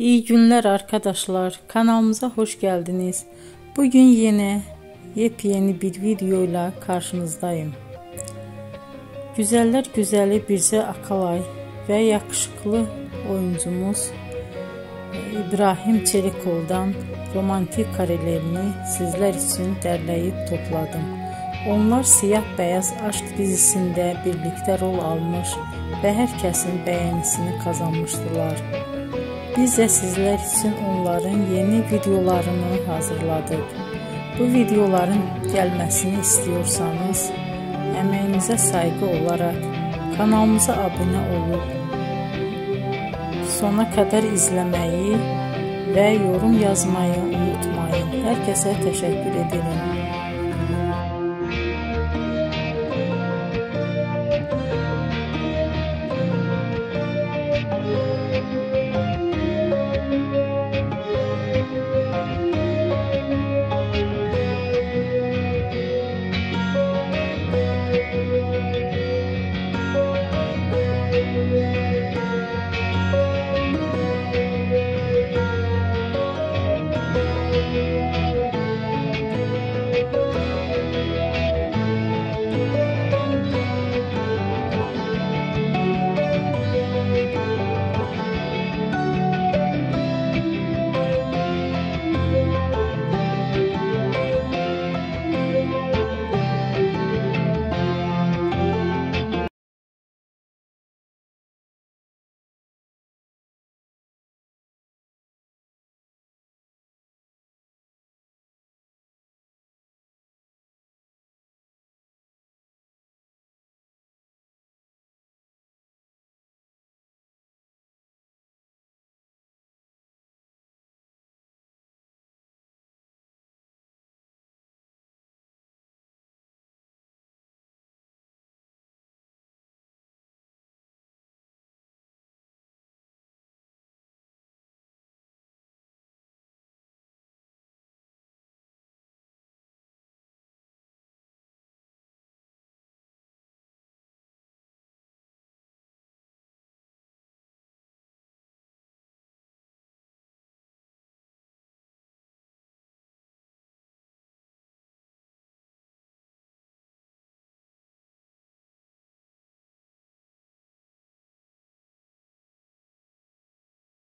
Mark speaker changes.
Speaker 1: İyi günler arkadaşlar. Kanalımıza hoş geldiniz. Bugün yine yepyeni bir videoyla karşınızdayım. Güzeller güzeli Bircə Akalay ve yakışıklı oyuncumuz İbrahim Çelikov'dan romantik karelerini sizler için derleyip topladım. Onlar Siyah Beyaz Aşk dizisinde birlikte rol almış ve herkesin beğenisini kazanmıştılar. Biz de sizler için onların yeni videolarını hazırladık. Bu videoların gelmesini istiyorsanız emeğinize saygı olarak kanalımıza abone olup sona kadar izlemeyi ve yorum yazmayı unutmayın. Herkese teşekkür ederim.